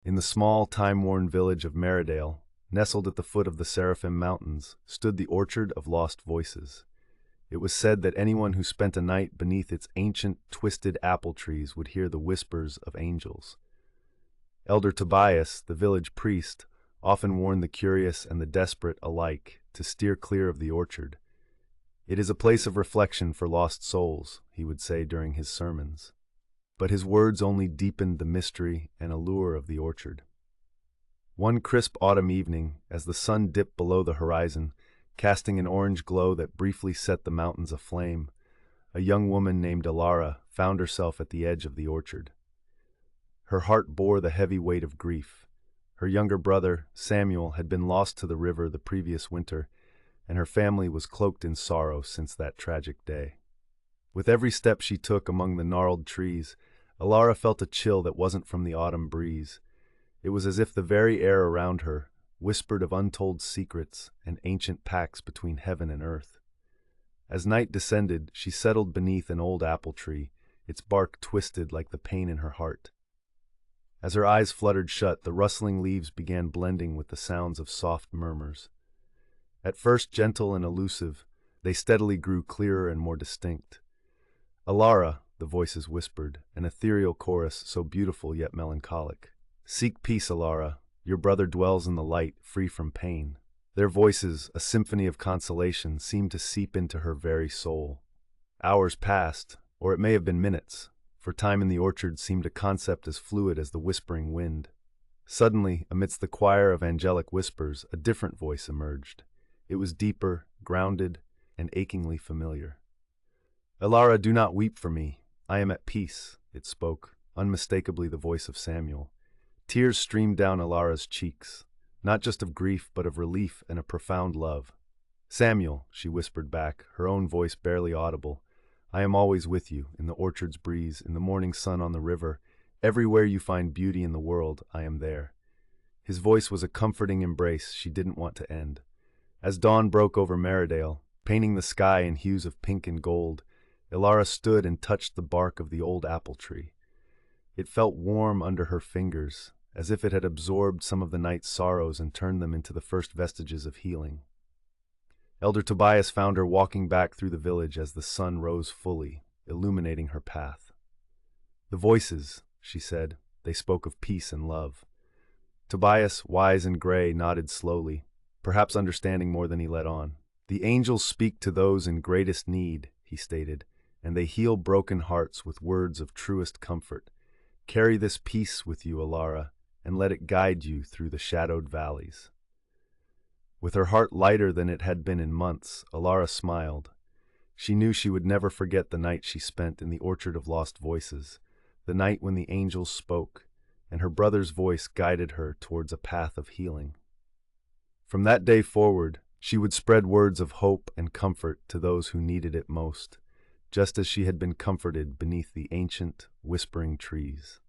In the small, time-worn village of Meridale, nestled at the foot of the Seraphim Mountains, stood the Orchard of Lost Voices. It was said that anyone who spent a night beneath its ancient, twisted apple trees would hear the whispers of angels. Elder Tobias, the village priest, often warned the curious and the desperate alike to steer clear of the orchard. "It is a place of reflection for lost souls," he would say during his sermons. But his words only deepened the mystery and allure of the orchard. One crisp autumn evening, as the sun dipped below the horizon, casting an orange glow that briefly set the mountains aflame, a young woman named Alara found herself at the edge of the orchard. Her heart bore the heavy weight of grief. Her younger brother, Samuel, had been lost to the river the previous winter, and her family was cloaked in sorrow since that tragic day. With every step she took among the gnarled trees, Alara felt a chill that wasn't from the autumn breeze. It was as if the very air around her whispered of untold secrets and ancient pacts between heaven and earth. As night descended, she settled beneath an old apple tree, its bark twisted like the pain in her heart. As her eyes fluttered shut, the rustling leaves began blending with the sounds of soft murmurs. At first gentle and elusive, they steadily grew clearer and more distinct. "Alara," the voices whispered, an ethereal chorus so beautiful yet melancholic. "Seek peace, Alara. Your brother dwells in the light, free from pain." Their voices, a symphony of consolation, seemed to seep into her very soul. Hours passed, or it may have been minutes, for time in the orchard seemed a concept as fluid as the whispering wind. Suddenly, amidst the choir of angelic whispers, a different voice emerged. It was deeper, grounded, and achingly familiar. "Alara, do not weep for me. I am at peace," it spoke, unmistakably the voice of Samuel. Tears streamed down Alara's cheeks, not just of grief but of relief and a profound love. "Samuel," she whispered back, her own voice barely audible, "I am always with you, in the orchard's breeze, in the morning sun on the river. Everywhere you find beauty in the world, I am there." His voice was a comforting embrace she didn't want to end. As dawn broke over Meridale, painting the sky in hues of pink and gold, Alara stood and touched the bark of the old apple tree. It felt warm under her fingers, as if it had absorbed some of the night's sorrows and turned them into the first vestiges of healing. Elder Tobias found her walking back through the village as the sun rose fully, illuminating her path. "The voices," she said, "they spoke of peace and love." Tobias, wise and gray, nodded slowly, perhaps understanding more than he let on. "The angels speak to those in greatest need," he stated, "and they heal broken hearts with words of truest comfort. Carry this peace with you, Alara, and let it guide you through the shadowed valleys." With her heart lighter than it had been in months, Alara smiled. She knew she would never forget the night she spent in the Orchard of Lost Voices, the night when the angels spoke, and her brother's voice guided her towards a path of healing. From that day forward, she would spread words of hope and comfort to those who needed it most, just as she had been comforted beneath the ancient, whispering trees.